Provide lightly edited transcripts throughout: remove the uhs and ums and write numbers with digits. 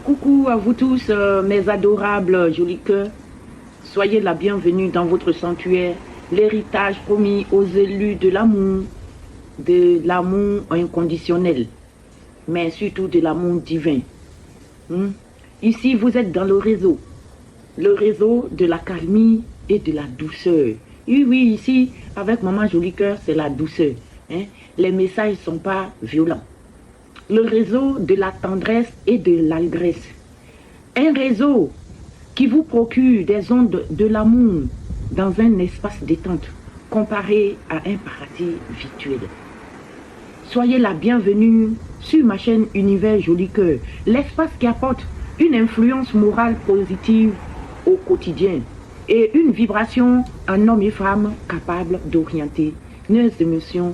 Coucou à vous tous, mes adorables jolis cœurs. Soyez la bienvenue dans votre sanctuaire, l'héritage promis aux élus de l'amour inconditionnel, mais surtout de l'amour divin. Ici, vous êtes dans le réseau de la calmie et de la douceur. Oui, oui, ici, avec Maman Joli Cœur, c'est la douceur. Les messages ne sont pas violents. Le réseau de la tendresse et de l'allégresse. Un réseau qui vous procure des ondes de l'amour dans un espace détente comparé à un paradis virtuel. Soyez la bienvenue sur ma chaîne Univers Joli Cœur, l'espace qui apporte une influence morale positive au quotidien et une vibration en hommes et femmes capables d'orienter nos émotions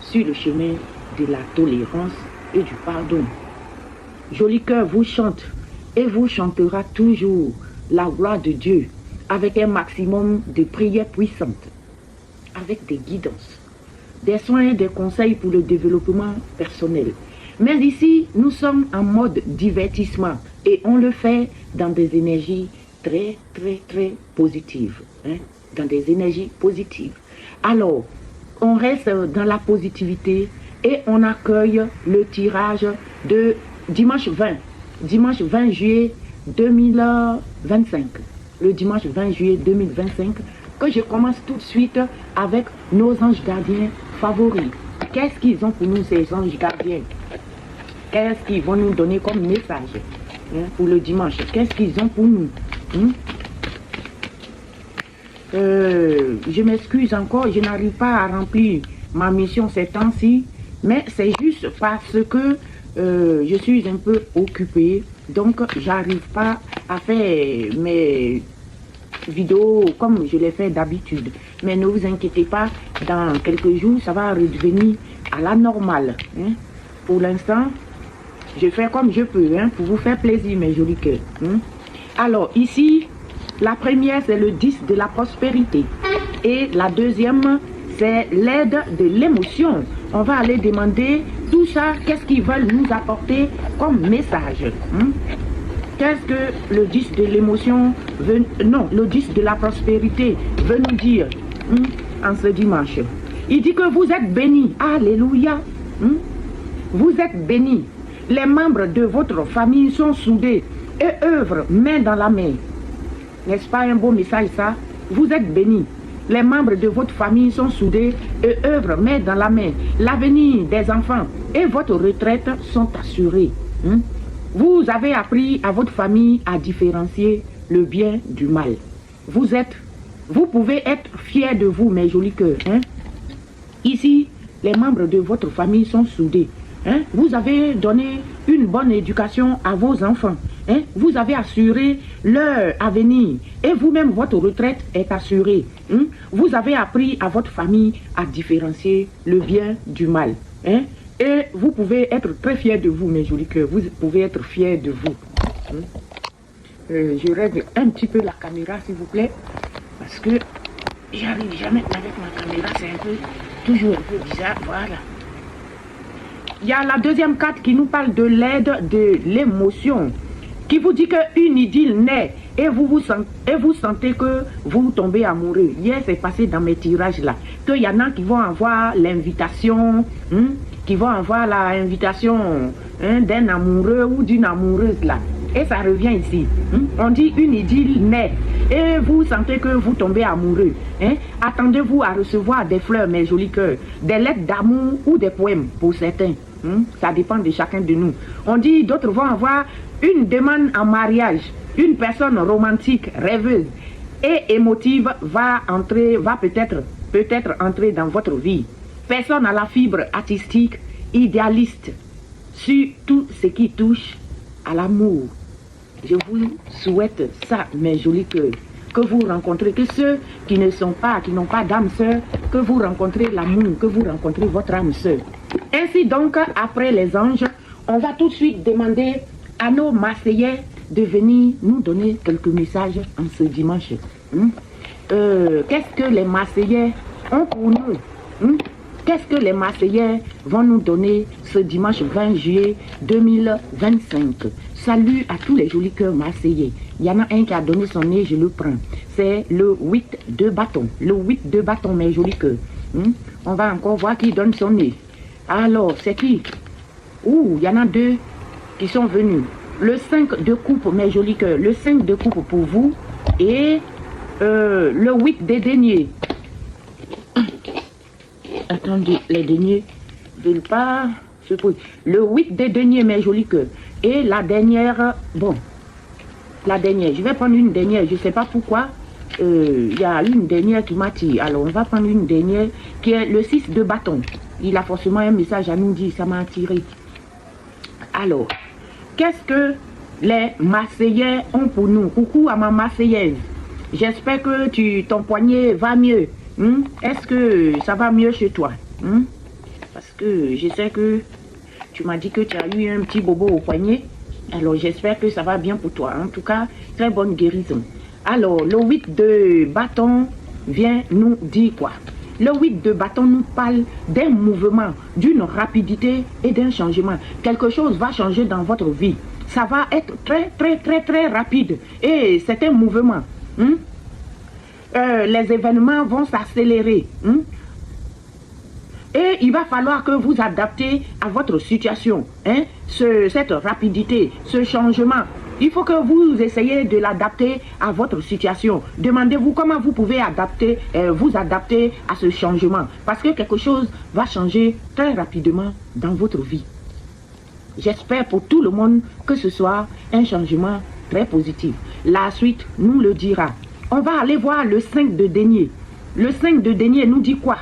sur le chemin de la tolérance et du pardon. Joli Cœur vous chante et vous chantera toujours la gloire de Dieu avec un maximum de prières puissantes, avec des guidances, des soins et des conseils pour le développement personnel. Mais ici, nous sommes en mode divertissement et on le fait dans des énergies très positives. Dans des énergies positives. Alors, on reste dans la positivité et on accueille le tirage de dimanche 20 juillet 2025. Le dimanche 20 juillet 2025, que je commence tout de suite avec nos anges gardiens favoris. Qu'est-ce qu'ils ont pour nous, ces anges gardiens? Qu'est-ce qu'ils vont nous donner comme message pour le dimanche? Qu'est-ce qu'ils ont pour nous? Je m'excuse encore, je n'arrive pas à remplir ma mission ces temps-ci, mais c'est juste parce que je suis un peu occupée, donc j'arrive pas à faire mes vidéos comme je les fais d'habitude. Mais ne vous inquiétez pas, dans quelques jours, ça va redevenir à la normale. Pour l'instant, je fais comme je peux pour vous faire plaisir, mes jolis cœurs. Alors, ici, la première, c'est le 10 de la prospérité. Et la deuxième, c'est l'aide de l'émotion. On va aller demander tout ça, qu'est-ce qu'ils veulent nous apporter comme message. Qu'est-ce que le 10 de l'émotion veut... Non, le 10 de la prospérité veut nous dire en ce dimanche. Il dit que vous êtes bénis. Alléluia. Vous êtes bénis. Les membres de votre famille sont soudés et œuvrent main dans la main. N'est-ce pas un beau message ça? Vous êtes bénis. Les membres de votre famille sont soudés et œuvrent main dans la main. L'avenir des enfants et votre retraite sont assurés. Vous avez appris à votre famille à différencier le bien du mal. Vous pouvez être fiers de vous, mes jolis cœurs. Ici, les membres de votre famille sont soudés. Vous avez donné une bonne éducation à vos enfants. Vous avez assuré leur avenir et vous-même, votre retraite est assurée. Vous avez appris à votre famille à différencier le bien du mal. Et vous pouvez être très fiers de vous, mes jolis cœurs. Vous pouvez être fiers de vous. Je règle un petit peu la caméra, s'il vous plaît, parce que j'arrive jamais avec ma caméra. C'est toujours un peu bizarre. Voilà. Il y a la deuxième carte qui nous parle de l'aide de l'émotion, qui vous dit qu'une idylle naît et vous sentez que vous tombez amoureux. Hier, c'est passé dans mes tirages là, qu'il y en a qui vont avoir l'invitation, d'un amoureux ou d'une amoureuse là. Et ça revient ici. On dit une idylle naît et vous sentez que vous tombez amoureux. Attendez-vous à recevoir des fleurs, mes jolis cœurs, des lettres d'amour ou des poèmes pour certains. Ça dépend de chacun de nous. On dit d'autres vont avoir une demande en mariage. Une personne romantique, rêveuse et émotive va peut-être entrer dans votre vie. Personne à la fibre artistique, idéaliste, sur tout ce qui touche à l'amour. Je vous souhaite ça, mes jolis cœurs. Que vous rencontrez, que ceux qui n'ont pas d'âme sœur, que vous rencontrez l'amour, que vous rencontrez votre âme sœur. Ainsi donc, après les anges, on va tout de suite demander à nos Marseillais de venir nous donner quelques messages en ce dimanche. Qu'est-ce que les Marseillais ont pour nous? Qu'est-ce que les Marseillais vont nous donner ce dimanche 20 juillet 2025? Salut à tous les jolis cœurs marseillais. Il y en a un qui a donné son nez, je le prends. C'est le 8 de bâton. Le 8 de bâton, mes jolis cœurs. On va encore voir qui donne son nez. Alors, c'est qui? Ouh, il y en a deux qui sont venus. Le 5 de coupe, mes jolis cœurs. Le 5 de coupe pour vous. Et le 8 des deniers. Attendez, les deniers ne veulent pas se poser. Le 8 des deniers, mes jolis cœurs. Et la dernière, bon, la dernière, je vais prendre une dernière, je ne sais pas pourquoi. Il y a une dernière qui m'attire. Alors, on va prendre une dernière qui est le 6 de bâton. Il a forcément un message à nous dire, ça m'a attiré. Alors, qu'est-ce que les Marseillais ont pour nous? Coucou à ma Marseillaise. J'espère que ton poignet va mieux. Est-ce que ça va mieux chez toi? Parce que je sais que tu m'as dit que tu as eu un petit bobo au poignet. Alors j'espère que ça va bien pour toi. En tout cas, très bonne guérison. Alors, le 8 de bâton vient nous dire quoi? Le 8 de bâton nous parle d'un mouvement, d'une rapidité et d'un changement. Quelque chose va changer dans votre vie. Ça va être très rapide. Et c'est un mouvement. Les événements vont s'accélérer. Et il va falloir que vous adaptez à votre situation. Cette rapidité, ce changement. Il faut que vous essayez de l'adapter à votre situation. Demandez-vous comment vous pouvez vous adapter à ce changement. Parce que quelque chose va changer très rapidement dans votre vie. J'espère pour tout le monde que ce soit un changement très positif. La suite nous le dira. On va aller voir le 5 de denier. Le 5 de denier nous dit quoi?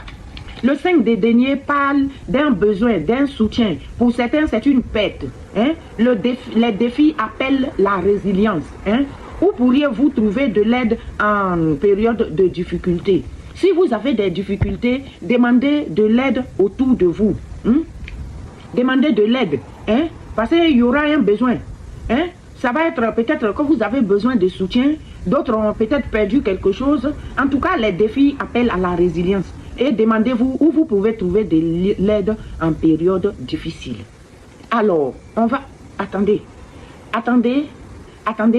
Le 5 de denier parle d'un besoin, d'un soutien. Pour certains, c'est une perte. Les défis appellent la résilience. Où pourriez-vous trouver de l'aide en période de difficulté? Si vous avez des difficultés, demandez de l'aide autour de vous. Demandez de l'aide. Parce qu'il y aura un besoin. Ça va être peut-être que vous avez besoin de soutien. D'autres ont peut-être perdu quelque chose. En tout cas, les défis appellent à la résilience. Et demandez-vous où vous pouvez trouver de l'aide en période difficile. Alors, on va... Attendez,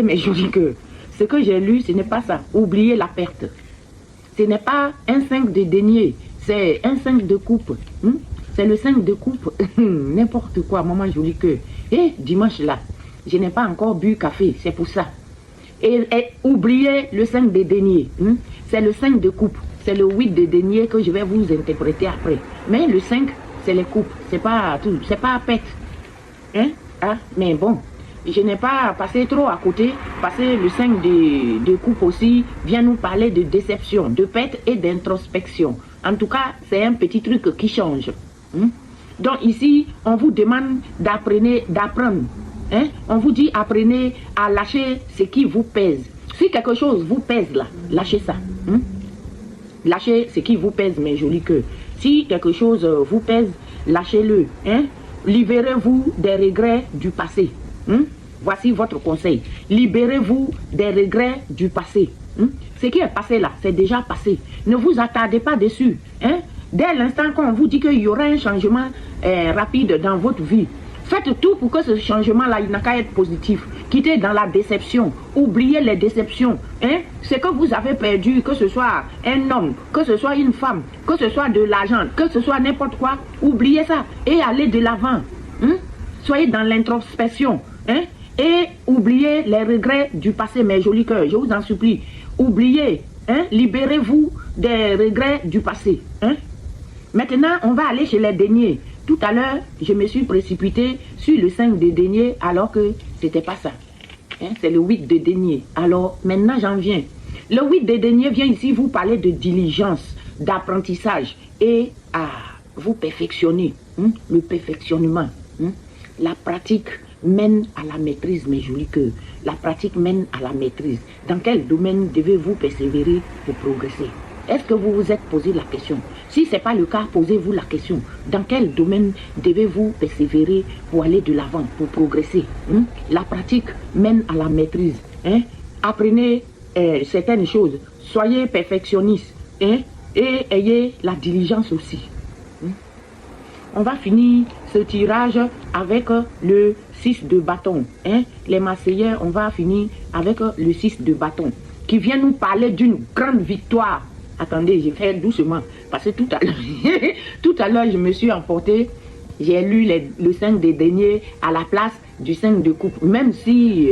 mes jolis cœurs. Ce que j'ai lu, ce n'est pas ça. Oubliez la perte. Ce n'est pas un 5 de denier. C'est un 5 de coupe. C'est le 5 de coupe. N'importe quoi, maman jolie cœur. Et dimanche là, je n'ai pas encore bu café. C'est pour ça. Et oubliez le 5 de denier. C'est le 5 de coupe. C'est le 8 de denier que je vais vous interpréter après. Mais le 5, c'est les coupes. C'est pas tout. C'est pas à pète. Mais bon, je n'ai pas passé trop à côté. Parce que le 5 de coupe aussi vient nous parler de déception, de pète et d'introspection. En tout cas, c'est un petit truc qui change. Donc ici, on vous demande d'apprendre. On vous dit apprenez à lâcher ce qui vous pèse. Si quelque chose vous pèse là, lâchez ça. Lâchez ce qui vous pèse, mes jolis cœurs. Si quelque chose vous pèse, lâchez-le. Libérez-vous des regrets du passé. Voici votre conseil. Libérez-vous des regrets du passé. Ce qui est passé là, c'est déjà passé. Ne vous attardez pas dessus. Dès l'instant qu'on vous dit qu'il y aura un changement rapide dans votre vie, faites tout pour que ce changement-là, il n'a qu'à être positif. Quittez dans la déception. Oubliez les déceptions. Ce que vous avez perdu, que ce soit un homme, que ce soit une femme, que ce soit de l'argent, que ce soit n'importe quoi, oubliez ça et allez de l'avant. Soyez dans l'introspection. Et oubliez les regrets du passé, mes jolis cœurs. Je vous en supplie. Oubliez. Libérez-vous des regrets du passé. Maintenant, on va aller chez les deniers. Tout à l'heure, je me suis précipitée sur le 5 de denier alors que c'était pas ça. C'est le 8 de denier. Alors, maintenant, j'en viens. Le 8 de denier vient ici vous parler de diligence, d'apprentissage et à vous perfectionner. Le perfectionnement. La pratique mène à la maîtrise, mes jolis cœurs. La pratique mène à la maîtrise. Dans quel domaine devez-vous persévérer pour progresser? Est-ce que vous vous êtes posé la question? Si ce n'est pas le cas, posez-vous la question. Dans quel domaine devez-vous persévérer pour aller de l'avant, pour progresser? La pratique mène à la maîtrise. Apprenez certaines choses. Soyez perfectionniste. Et ayez la diligence aussi. on va finir ce tirage avec le 6 de bâton. Hein? Les Marseillais, on va finir avec le 6 de bâton, qui vient nous parler d'une grande victoire. Attendez, je vais doucement, parce que tout à l'heure, je me suis emporté. J'ai lu le 5 des deniers à la place du 5 de coupe. Même si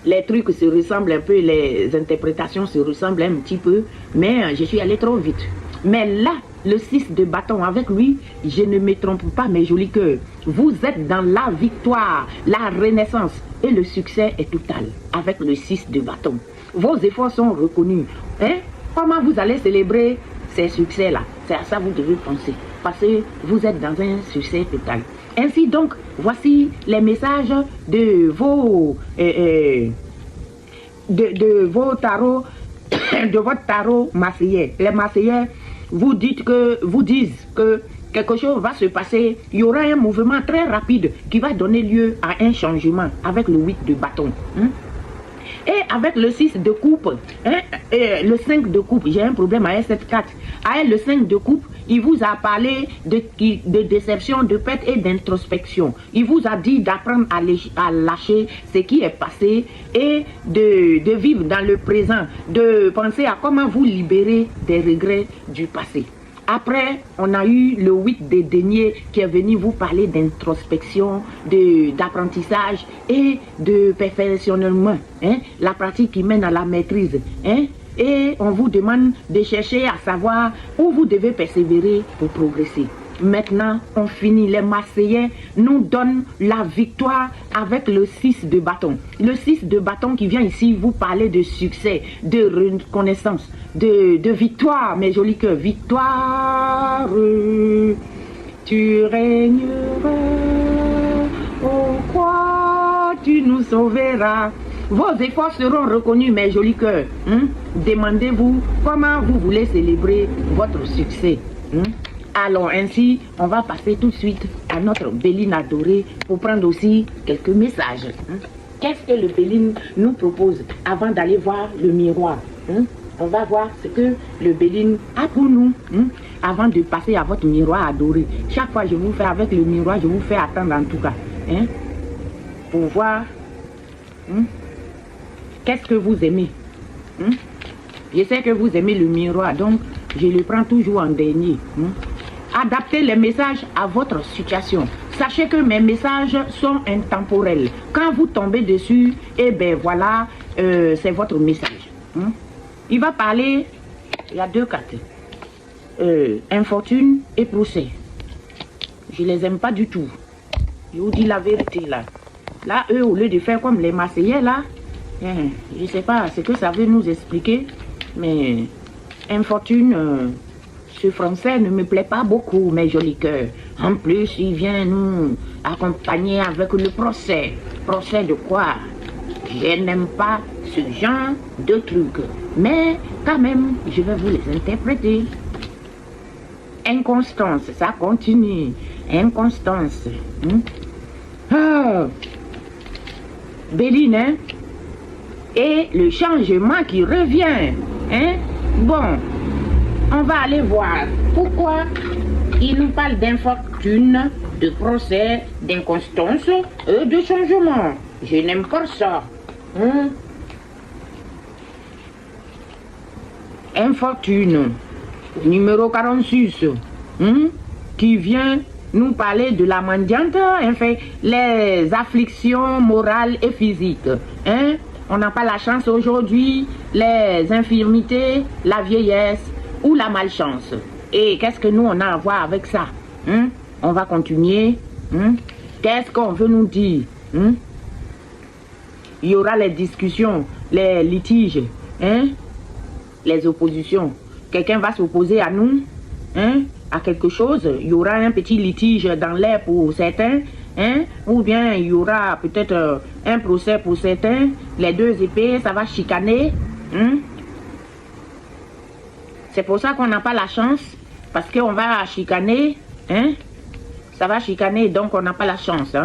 les trucs se ressemblent un peu, les interprétations se ressemblent un petit peu, mais je suis allé trop vite. Mais là, le 6 de bâton, avec lui, je ne me trompe pas, mes jolis cœurs. Vous êtes dans la victoire, la renaissance, et le succès est total avec le 6 de bâton. Vos efforts sont reconnus. Hein? Comment vous allez célébrer ces succès-là? C'est à ça que vous devez penser, parce que vous êtes dans un succès total. Ainsi donc, voici les messages de vos vos tarots, de votre tarot marseillais. Les Marseillais vous disent que quelque chose va se passer. Il y aura un mouvement très rapide qui va donner lieu à un changement avec le 8 de bâton. Hein? Et avec le 6 de coupe, hein, et le 5 de coupe, j'ai un problème avec cette carte. Avec le 5 de coupe, il vous a parlé de déception, de perte et d'introspection. Il vous a dit d'apprendre à lâcher ce qui est passé et de vivre dans le présent, de penser à comment vous libérer des regrets du passé. Après, on a eu le 8 des deniers qui est venu vous parler d'introspection, d'apprentissage et de perfectionnement. Hein? La pratique qui mène à la maîtrise. Hein? Et on vous demande de chercher à savoir où vous devez persévérer pour progresser. Maintenant, on finit. Les Marseillais nous donnent la victoire avec le 6 de bâton. Le 6 de bâton qui vient ici vous parler de succès, de reconnaissance, de victoire, mes jolis cœurs. Victoire, tu régneras, oh quoi tu nous sauveras. Vos efforts seront reconnus, mes jolis cœurs. Hein? Demandez-vous comment vous voulez célébrer votre succès. Hein? Alors ainsi, on va passer tout de suite à notre Béline adorée pour prendre aussi quelques messages. Hein? Qu'est-ce que le Béline nous propose avant d'aller voir le miroir? Hein? On va voir ce que le Béline a pour nous, hein? Avant de passer à votre miroir adoré. Chaque fois je vous fais avec le miroir, je vous fais attendre en tout cas. Hein? Pour voir hein? Qu'est-ce que vous aimez. Hein? Je sais que vous aimez le miroir, donc je le prends toujours en dernier. Hein? Adaptez les messages à votre situation. Sachez que mes messages sont intemporels. Quand vous tombez dessus, eh bien voilà, c'est votre message. Hein? Il va parler, il y a deux cartes. Infortune et procès. Je les aime pas du tout. Je vous dis la vérité là. Là, eux, au lieu de faire comme les Marseillais là, je sais pas ce que ça veut nous expliquer, mais infortune, ce français ne me plaît pas beaucoup, mes jolis cœurs. En plus, il vient nous accompagner avec le procès. Procès de quoi? Je n'aime pas ce genre de trucs. Mais quand même, je vais vous les interpréter. Inconstance, ça continue. Inconstance. Béline, hein? Et le changement qui revient. Hein? Bon, on va aller voir pourquoi il nous parle d'infortune, de procès, d'inconstance et de changement. Je n'aime pas ça. Hein? Infortune, numéro 46, qui vient nous parler de la mendiante, enfin, les afflictions morales et physiques. Hein? On n'a pas la chance aujourd'hui, les infirmités, la vieillesse ou la malchance. Et qu'est-ce que nous on a à voir avec ça? Hein? On va continuer. Qu'est-ce qu'on veut nous dire? Il y aura les discussions, les litiges, les oppositions. Quelqu'un va s'opposer à nous, à quelque chose. Il y aura un petit litige dans l'air pour certains, ou bien il y aura peut-être un procès pour certains. Les deux épées, ça va chicaner. C'est pour ça qu'on n'a pas la chance, parce qu'on va chicaner. Ça va chicaner, donc on n'a pas la chance.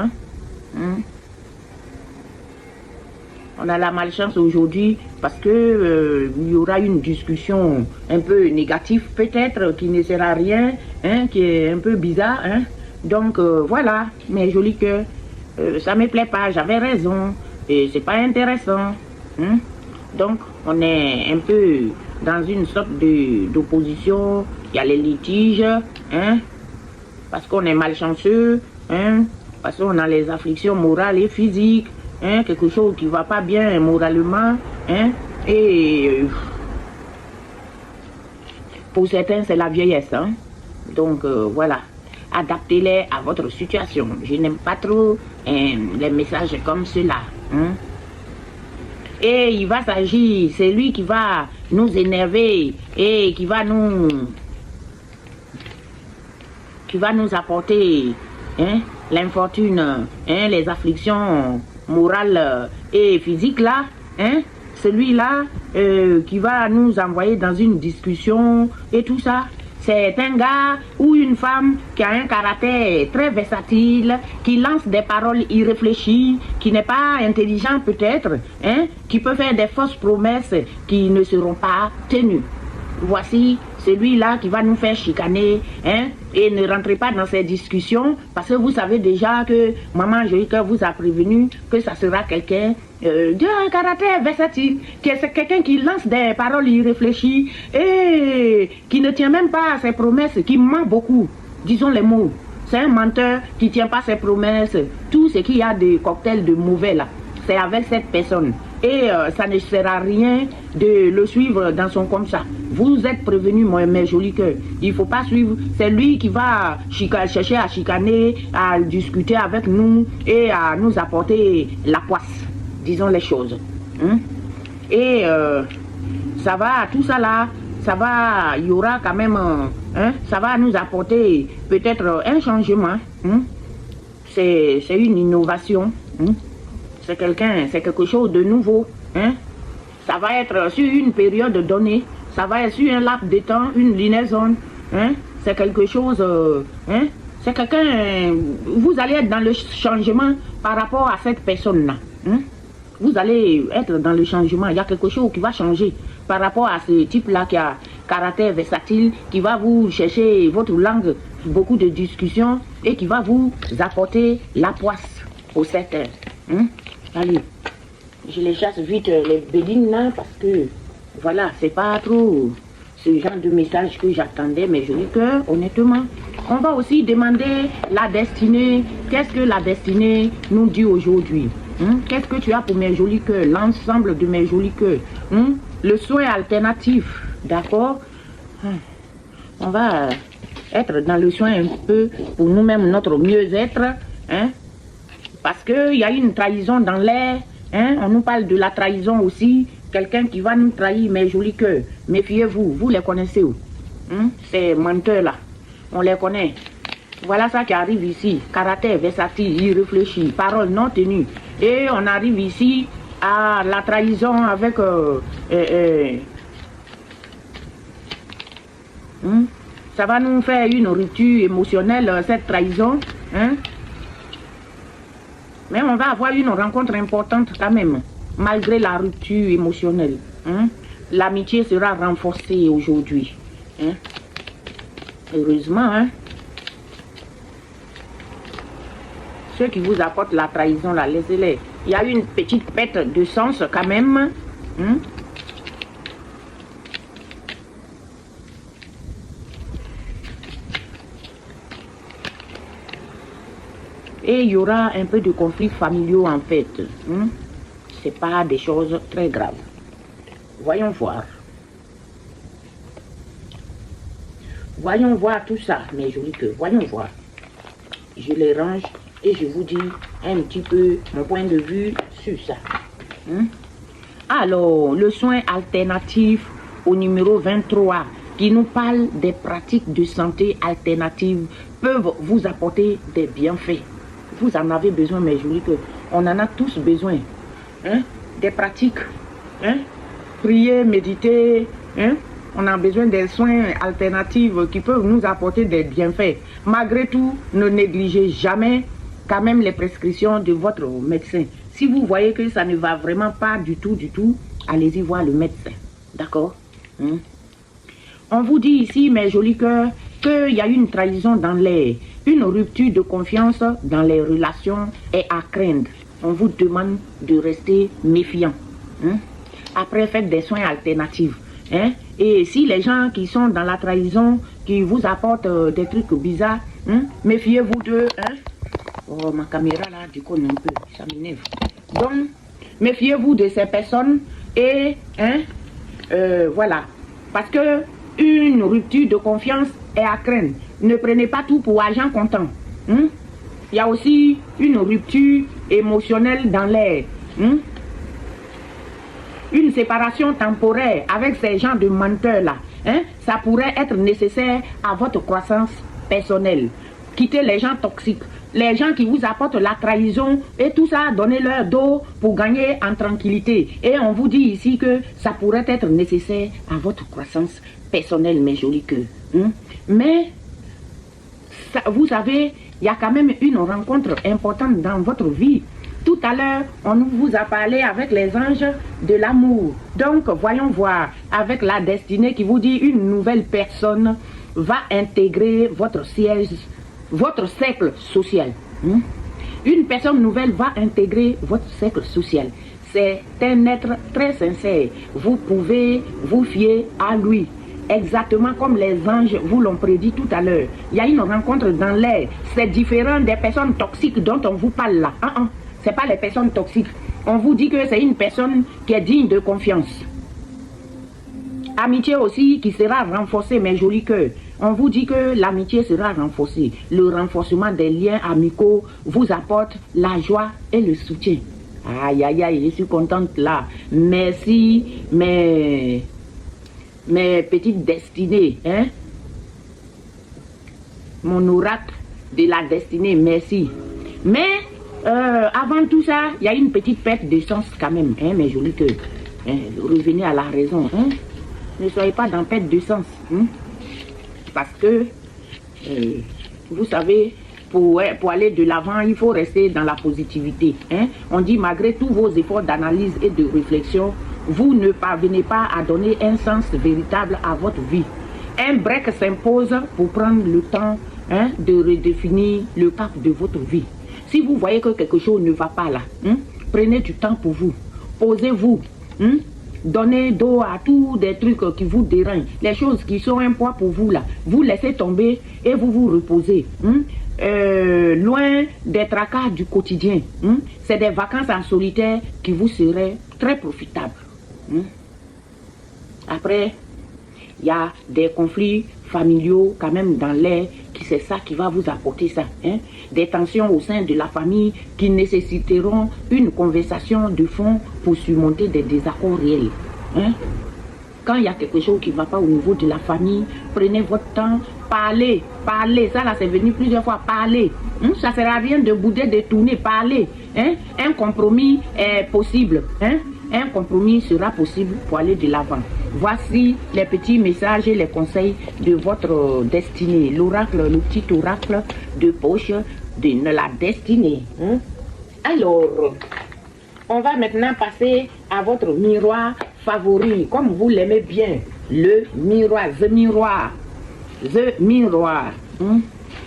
On a la malchance aujourd'hui parce que il y aura une discussion un peu négative peut-être, qui ne sert à rien, hein, qui est un peu bizarre. Hein. Donc voilà, mes jolis cœurs, ça ne me plaît pas, j'avais raison et c'est pas intéressant. Hein. Donc on est un peu dans une sorte d'opposition, il y a les litiges, hein, parce qu'on est malchanceux, hein, parce qu'on a les afflictions morales et physiques, hein, quelque chose qui ne va pas bien moralement, hein, et pour certains c'est la vieillesse, hein. Donc voilà, adaptez-les à votre situation. Je n'aime pas trop les messages comme cela, hein. Et il va s'agir, c'est lui qui va nous énerver et qui va nous apporter, hein, l'infortune, hein, les afflictions morales et physiques là, hein, celui-là qui va nous envoyer dans une discussion et tout ça. C'est un gars ou une femme qui a un caractère très versatile, qui lance des paroles irréfléchies, qui n'est pas intelligent peut-être, hein, qui peut faire des fausses promesses qui ne seront pas tenues. Voici celui-là qui va nous faire chicaner, hein, et ne rentrez pas dans ces discussions parce que vous savez déjà que Maman Angélique vous a prévenu que ça sera quelqu'un d'un caractère versatile, c'est quelqu'un qui lance des paroles irréfléchies et qui ne tient même pas à ses promesses, qui ment beaucoup, disons les mots. C'est un menteur qui ne tient pas ses promesses. Tout ce qu'il y a de cocktails de mauvais là, c'est avec cette personne. Et ça ne sert à rien de le suivre dans son comme ça. Vous êtes prévenus, mes jolis cœurs. Il ne faut pas suivre. C'est lui qui va chercher à chicaner, à discuter avec nous et à nous apporter la poisse. Disons les choses. Hein? Et ça va, tout ça là, ça va, il y aura quand même, hein, ça va nous apporter peut-être un changement. Hein? C'est une innovation. Hein? C'est quelque chose de nouveau. Hein? Ça va être sur une période donnée. Ça va être sur un laps de temps, une liaison. Hein? C'est quelque chose... hein? C'est quelqu'un... Vous allez être dans le changement par rapport à cette personne-là. Hein? Vous allez être dans le changement. Il y a quelque chose qui va changer par rapport à ce type-là qui a caractère versatile, qui va vous chercher votre langue, beaucoup de discussions et qui va vous apporter la poisse au certains. Hein? Allez, je les chasse vite les bédines là parce que voilà, c'est pas trop ce genre de message que j'attendais, mais je dis que honnêtement, on va aussi demander la destinée. Qu'est-ce que la destinée nous dit aujourd'hui? Hein? Qu'est-ce que tu as pour mes jolis cœurs, l'ensemble de mes jolis cœurs? Hein? Le soin alternatif, d'accord? On va être dans le soin un peu pour nous-mêmes, notre mieux-être, hein? Parce qu'il y a une trahison dans l'air, hein? On nous parle de la trahison aussi, quelqu'un qui va nous trahir, mes jolis cœurs. Méfiez-vous, vous les connaissez où? Hein? Ces menteurs-là, on les connaît. Voilà ça qui arrive ici, caractère versatile, irréfléchi, paroles non tenues. Et on arrive ici à la trahison avec... ça va nous faire une rupture émotionnelle, cette trahison. Hein? Mais on va avoir une rencontre importante quand même, malgré la rupture émotionnelle. Hein? L'amitié sera renforcée aujourd'hui. Hein? Heureusement, hein? Ceux qui vous apportent la trahison, là, laissez-les. Il y a une petite perte de sens quand même. Hein? Et il y aura un peu de conflits familiaux en fait. Hein? Ce n'est pas des choses très graves. Voyons voir. Voyons voir tout ça, mes jolis cœurs. Voyons voir. Je les range et je vous dis un petit peu mon point de vue sur ça. Hein? Alors, le soin alternatif au numéro 23 qui nous parle des pratiques de santé alternatives peuvent vous apporter des bienfaits. Vous en avez besoin, mes jolis cœurs. On en a tous besoin. Hein? Des pratiques. Hein? Prier, méditer. Hein? On a besoin des soins alternatifs qui peuvent nous apporter des bienfaits. Malgré tout, ne négligez jamais quand même les prescriptions de votre médecin. Si vous voyez que ça ne va vraiment pas du tout, allez-y voir le médecin. D'accord? On vous dit ici, mes jolis cœurs, qu'il y a une trahison dans l'air. Une rupture de confiance dans les relations est à craindre. On vous demande de rester méfiant. Après, faites des soins alternatifs. Et si les gens qui sont dans la trahison, qui vous apportent des trucs bizarres, méfiez-vous d'eux. Oh, ma caméra là, du coup, un peu, ça m'énerve. Donc, méfiez-vous de ces personnes et, voilà. Parce que une rupture de confiance est à craindre. Ne prenez pas tout pour argent comptant. Il y a aussi une rupture émotionnelle dans l'air. Une séparation temporaire avec ces gens de menteurs-là, ça pourrait être nécessaire à votre croissance personnelle. Quittez les gens toxiques, les gens qui vous apportent la trahison et tout ça, donnez-leur dos pour gagner en tranquillité. Et on vous dit ici que ça pourrait être nécessaire à votre croissance personnelle, mes jolis cœurs. Mais, ça, vous savez, il y a quand même une rencontre importante dans votre vie. Tout à l'heure, on vous a parlé avec les anges de l'amour. Donc, voyons voir avec la destinée qui vous dit une nouvelle personne va intégrer votre siège, votre cercle social. Une personne nouvelle va intégrer votre cercle social. C'est un être très sincère. Vous pouvez vous fier à lui. Exactement comme les anges vous l'ont prédit tout à l'heure. Il y a une rencontre dans l'air. C'est différent des personnes toxiques dont on vous parle là. Ce n'est pas les personnes toxiques. On vous dit que c'est une personne qui est digne de confiance. Amitié aussi qui sera renforcée, mes jolis cœurs. On vous dit que l'amitié sera renforcée. Le renforcement des liens amicaux vous apporte la joie et le soutien. Aïe, aïe, aïe, je suis contente là. Merci, mes petites destinées. Mon oracle de la destinée, merci. Mais... avant tout ça, il y a une petite perte de sens quand même, mes jolis cœurs. Revenez à la raison. Ne soyez pas dans perte de sens. Parce que, vous savez, pour aller de l'avant, il faut rester dans la positivité. On dit, malgré tous vos efforts d'analyse et de réflexion, vous ne parvenez pas à donner un sens véritable à votre vie. Un break s'impose pour prendre le temps de redéfinir le cap de votre vie. Si vous voyez que quelque chose ne va pas là, prenez du temps pour vous. Posez-vous. Donnez dos à tous des trucs qui vous dérangent. Les choses qui sont un poids pour vous là. Vous laissez tomber et vous vous reposez. Loin des tracas du quotidien. C'est des vacances en solitaire qui vous seraient très profitables. Après, il y a des conflits familiaux quand même dans l'air, c'est ça qui va vous apporter ça. Des tensions au sein de la famille qui nécessiteront une conversation de fond pour surmonter des désaccords réels. Quand il y a quelque chose qui ne va pas au niveau de la famille, prenez votre temps, parlez, ça là c'est venu plusieurs fois, parlez. Ça ne sert à rien de bouder, de tourner, parler. Un compromis est possible. Un compromis sera possible pour aller de l'avant. Voici les petits messages et les conseils de votre destinée. L'oracle, le petit oracle de poche de la destinée. Alors, on va maintenant passer à votre miroir favori, comme vous l'aimez bien. Le miroir, the miroir. The miroir.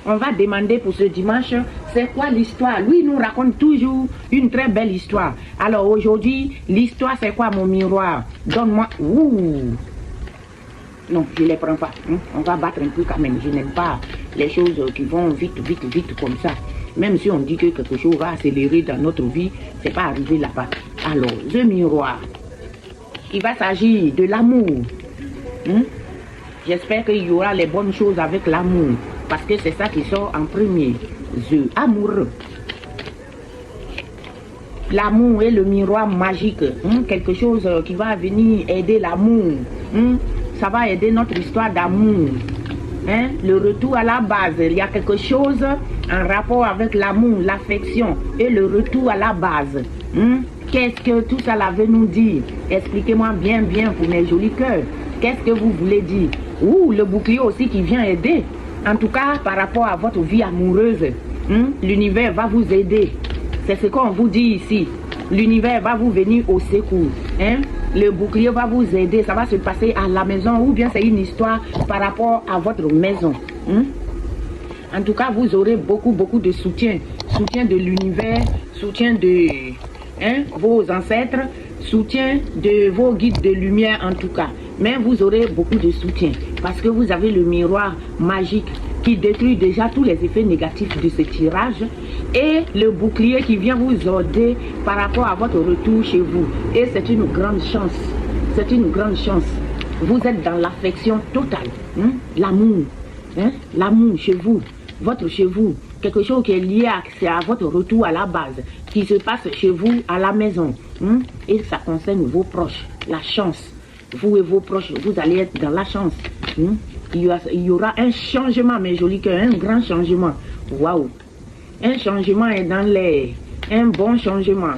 On va demander pour ce dimanche, c'est quoi l'histoire? Lui, il nous raconte toujours une très belle histoire. Alors aujourd'hui, l'histoire, c'est quoi mon miroir? Donne-moi... Non, je ne les prends pas. On va battre un peu quand même. Je n'aime pas les choses qui vont vite comme ça. Même si on dit que quelque chose va accélérer dans notre vie, c'est pas arrivé là-bas. Alors, le miroir. Il va s'agir de l'amour. J'espère qu'il y aura les bonnes choses avec l'amour. Parce que c'est ça qui sort en premier. The amoureux. L'amour est le miroir magique. Quelque chose qui va venir aider l'amour. Ça va aider notre histoire d'amour. Le retour à la base. Il y a quelque chose en rapport avec l'amour, l'affection et le retour à la base. Qu'est-ce que tout ça veut nous dire? Expliquez-moi bien pour mes jolis cœurs. Qu'est-ce que vous voulez dire? Le bouclier aussi qui vient aider. En tout cas, par rapport à votre vie amoureuse, l'univers va vous aider. C'est ce qu'on vous dit ici. l'univers va vous venir au secours. Hein? Le bouclier va vous aider. Ça va se passer à la maison ou bien c'est une histoire par rapport à votre maison. Hein? En tout cas, vous aurez beaucoup de soutien. Soutien de l'univers, soutien de vos ancêtres, soutien de vos guides de lumière en tout cas. Mais vous aurez beaucoup de soutien parce que vous avez le miroir magique qui détruit déjà tous les effets négatifs de ce tirage et le bouclier qui vient vous aider par rapport à votre retour chez vous. Et c'est une grande chance. C'est une grande chance. Vous êtes dans l'affection totale. Hein? L'amour. Hein? L'amour chez vous. Votre chez vous. Quelque chose qui est lié à votre retour à la base. Qui se passe chez vous à la maison. Hein? Et ça concerne vos proches. La chance. Vous et vos proches, vous allez être dans la chance. Hein? Il y aura un changement, mes jolis cœurs, un grand changement. Waouh! Un changement est dans l'air. Un bon changement.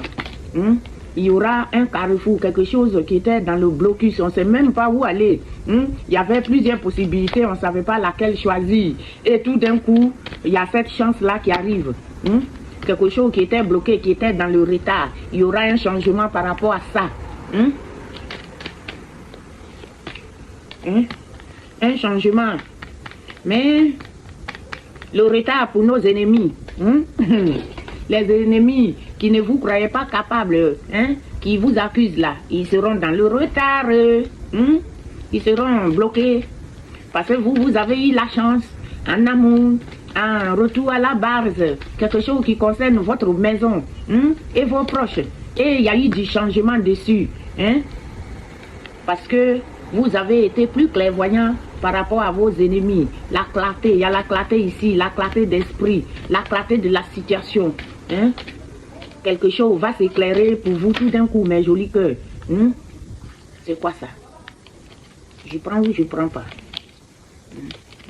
Hein? Il y aura un carrefour, quelque chose qui était dans le blocus. On ne sait même pas où aller. Hein? Il y avait plusieurs possibilités, on ne savait pas laquelle choisir. Et tout d'un coup, il y a cette chance-là qui arrive. Hein? Quelque chose qui était bloqué, qui était dans le retard. Il y aura un changement par rapport à ça. Hein? Hein? Un changement. Mais le retard pour nos ennemis. Hein? Les ennemis qui ne vous croyaient pas capables, hein? Qui vous accusent là, ils seront dans le retard. Hein? Ils seront bloqués. Parce que vous avez eu la chance, en amour, en retour à la base, quelque chose qui concerne votre maison hein? Et vos proches. Et il y a eu du changement dessus. Hein? Parce que vous avez été plus clairvoyant par rapport à vos ennemis. La clarté, il y a la clarté ici, la clarté d'esprit, la clarté de la situation. Hein? Quelque chose va s'éclairer pour vous tout d'un coup, mes jolis cœurs. Hein? C'est quoi ça? Je prends ou je ne prends pas?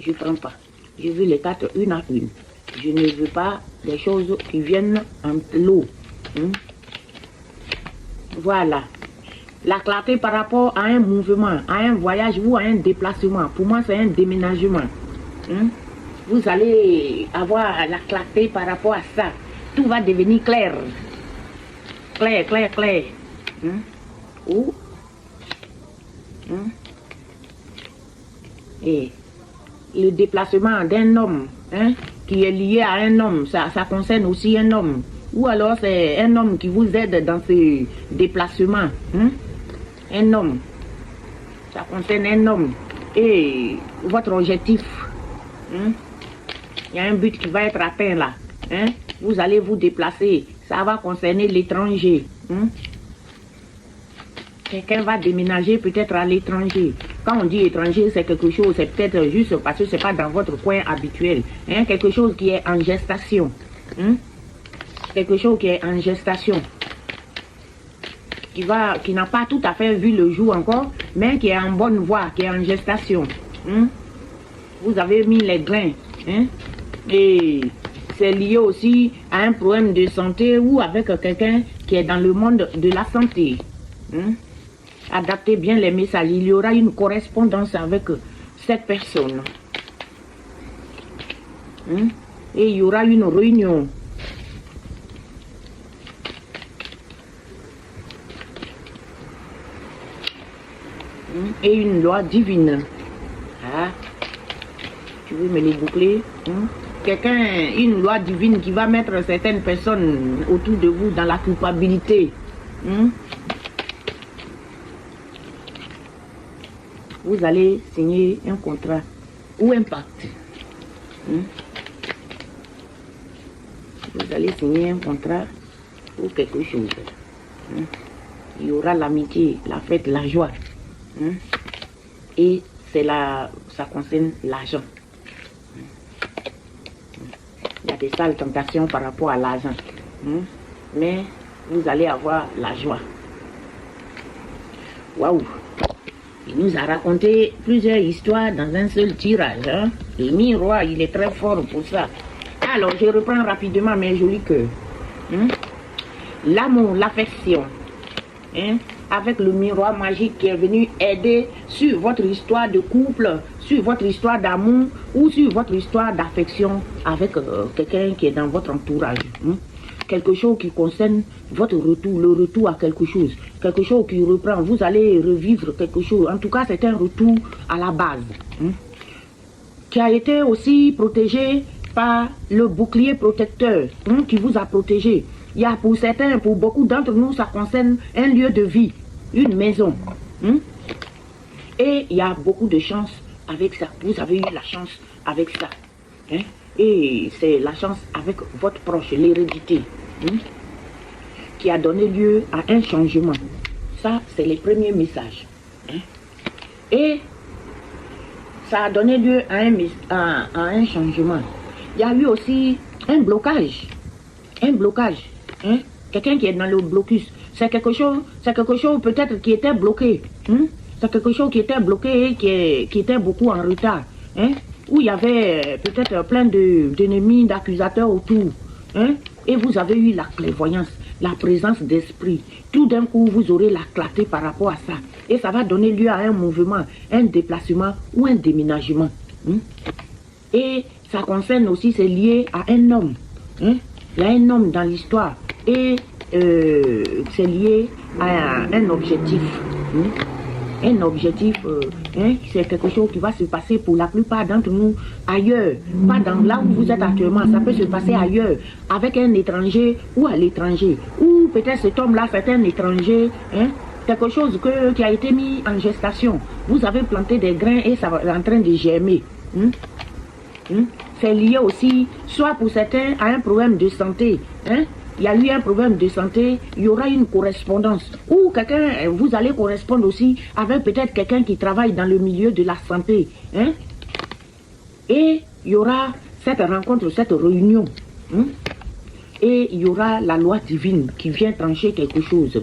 Je ne prends pas. Je veux les cartes une à une. Je ne veux pas des choses qui viennent en lot. Hein? Voilà. La clarté par rapport à un mouvement, à un voyage ou à un déplacement. Pour moi, c'est un déménagement. Hein? Vous allez avoir la clarté par rapport à ça. Tout va devenir clair. Clair, clair, clair. Hein? Ou hein? Et le déplacement d'un homme hein, qui est lié à un homme, ça concerne aussi un homme. Ou alors c'est un homme qui vous aide dans ce déplacement. Hein? Un homme. Ça concerne un homme. Et votre objectif. Hein? Il y a un but qui va être atteint là. Hein? Vous allez vous déplacer. Ça va concerner l'étranger. Hein? Quelqu'un va déménager peut-être à l'étranger. Quand on dit étranger, c'est quelque chose, c'est peut-être juste parce que ce n'est pas dans votre coin habituel. Hein? Quelque chose qui est en gestation. Hein? Quelque chose qui est en gestation. Qui n'a pas tout à fait vu le jour encore, mais qui est en bonne voie, qui est en gestation. Hein? Vous avez mis les grains. Hein? Et c'est lié aussi à un problème de santé ou avec quelqu'un qui est dans le monde de la santé. Hein? Adaptez bien les messages. Il y aura une correspondance avec cette personne. Hein? Et il y aura une réunion. Et une loi divine. Ah, tu veux me les boucler? Hein? Quelqu'un, une loi divine qui va mettre certaines personnes autour de vous dans la culpabilité. Hein? Vous allez signer un contrat ou un pacte. Hein? Vous allez signer un contrat ou quelque chose. Hein? Il y aura l'amitié, la fête, la joie. Hein? Et ça concerne l'argent. Il y a des sales tentations par rapport à l'argent. Hein? Mais vous allez avoir la joie. Waouh! Il nous a raconté plusieurs histoires dans un seul tirage. Hein? Le miroir, il est très fort pour ça. Alors, je reprends rapidement mes jolis cœurs. Hein? L'amour, l'affection. Hein? Avec le miroir magique qui est venu aider sur votre histoire de couple, sur votre histoire d'amour ou sur votre histoire d'affection avec quelqu'un qui est dans votre entourage. Hein? quelque chose qui concerne votre retour, le retour à quelque chose qui reprend, vous allez revivre quelque chose. En tout cas, c'est un retour à la base, qui a été aussi protégé par le bouclier protecteur, qui vous a protégé. Il y a pour certains, pour beaucoup d'entre nous, ça concerne un lieu de vie, une maison. Et il y a beaucoup de chance avec ça. Vous avez eu la chance avec ça. Et c'est la chance avec votre proche, l'hérédité, qui a donné lieu à un changement. Ça, c'est les premiers messages. Et ça a donné lieu à un changement. Il y a eu aussi un blocage. Un blocage. Quelqu'un qui est dans le blocus. C'est quelque chose peut-être qui était bloqué. C'est quelque chose qui était bloqué, qui était beaucoup en retard. Où il y avait peut-être plein d'ennemis, d'accusateurs autour. Et vous avez eu la clairvoyance, la présence d'esprit. Tout d'un coup, vous aurez la clarté par rapport à ça. Et ça va donner lieu à un mouvement, un déplacement ou un déménagement. Et ça concerne aussi, c'est lié à un homme. Il y a un homme dans l'histoire. Et c'est lié à un objectif. Un objectif, c'est quelque chose qui va se passer pour la plupart d'entre nous ailleurs, pas dans là où vous êtes actuellement. Ça peut se passer ailleurs, avec un étranger ou à l'étranger. Ou peut-être cet homme-là, c'est un étranger, quelque chose qui a été mis en gestation. Vous avez planté des grains et ça est en train de germer. C'est lié aussi, soit pour certains, à un problème de santé. Il y a eu un problème de santé, il y aura une correspondance. Ou quelqu'un, vous allez correspondre aussi avec peut-être quelqu'un qui travaille dans le milieu de la santé. Et il y aura cette rencontre, cette réunion. Et il y aura la loi divine qui vient trancher quelque chose.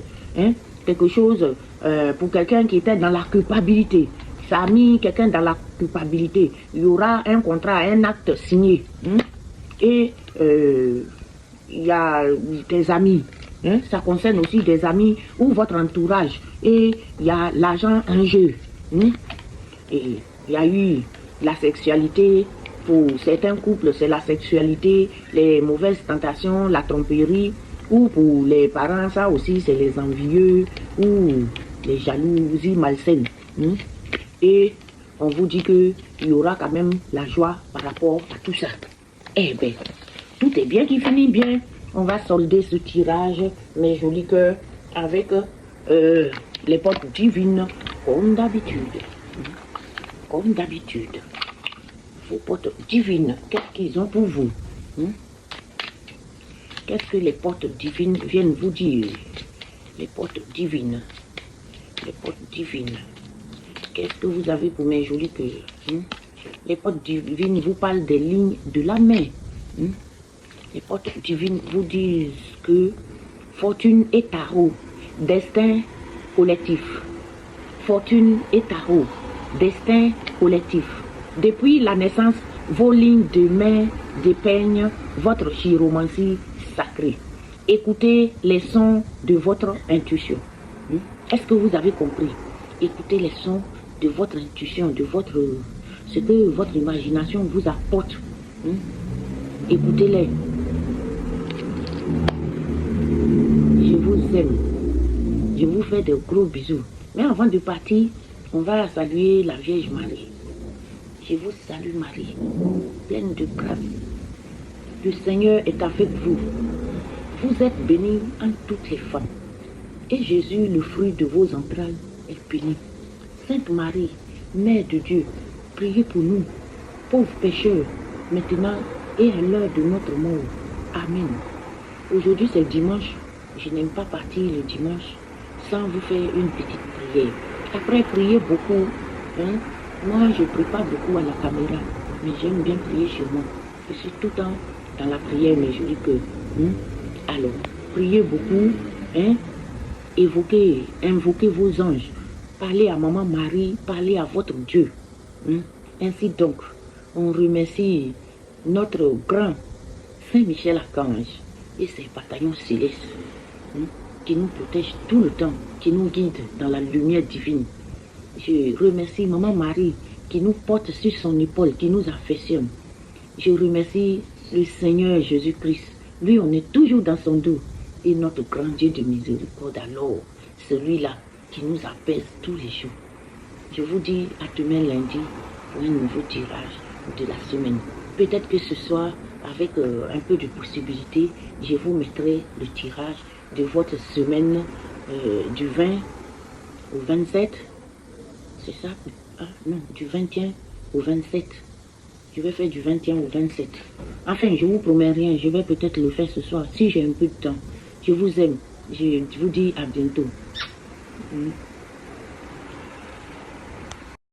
Quelque chose pour quelqu'un qui était dans la culpabilité. Ça a mis quelqu'un dans la culpabilité. Il y aura un contrat, un acte signé. Et il y a des amis, ça concerne aussi des amis ou votre entourage. Et il y a l'argent en jeu. Et il y a eu la sexualité. Pour certains couples, c'est la sexualité, les mauvaises tentations, la tromperie. Ou pour les parents, ça aussi, c'est les envieux ou les jalousies malsaines. Et on vous dit qu'il y aura quand même la joie par rapport à tout ça. Eh bien, tout est bien qui finit bien. On va solder ce tirage, mes jolis cœurs, avec les portes divines, comme d'habitude. Comme d'habitude. Vos portes divines, qu'est-ce qu'ils ont pour vous? Qu'est-ce que les portes divines viennent vous dire? Les portes divines. Les portes divines. Qu'est-ce que vous avez pour mes jolis cœurs? Les portes divines vous parlent des lignes de la main. Les portes divines vous disent que fortune et tarot, destin collectif. Fortune et tarot, destin collectif. Depuis la naissance, vos lignes de main dépeignent votre chiromancie sacrée. Écoutez les sons de votre intuition. Est-ce que vous avez compris? Écoutez les sons de votre intuition, de ce que votre imagination vous apporte. Écoutez-les. Je vous aime. Je vous fais de gros bisous. Mais avant de partir, on va saluer la Vierge Marie. Je vous salue Marie, pleine de grâce. Le Seigneur est avec vous. Vous êtes bénie en toutes les femmes. Et Jésus, le fruit de vos entrailles, est béni. Sainte Marie, Mère de Dieu, priez pour nous, pauvres pécheurs, maintenant et à l'heure de notre mort. Amen. Aujourd'hui c'est dimanche. Je n'aime pas partir le dimanche sans vous faire une petite prière. Après, priez beaucoup. Moi, je ne prie pas beaucoup à la caméra, mais j'aime bien prier chez moi. Je suis tout le temps dans la prière, mais je dis que... Alors, priez beaucoup, invoquez vos anges. Parlez à Maman Marie, parlez à votre Dieu. Ainsi donc, on remercie notre grand Saint Michel Archange et ses bataillons célestes qui nous protègent tout le temps, qui nous guident dans la lumière divine. Je remercie Maman Marie qui nous porte sur son épaule, qui nous affectionne. Je remercie le Seigneur Jésus-Christ Lui, on est toujours dans son dos. Et notre grand Dieu de miséricorde, alors, celui-là qui nous apaise tous les jours. Je vous dis à demain lundi pour un nouveau tirage de la semaine. Peut-être que ce soir, avec un peu de possibilité, je vous mettrai le tirage de votre semaine du 20 au 27. C'est ça? Ah non, du 21 au 27. Je vais faire du 21 au 27. Enfin, je vous promets rien. Je vais peut-être le faire ce soir si j'ai un peu de temps. Je vous aime. Je vous dis à bientôt.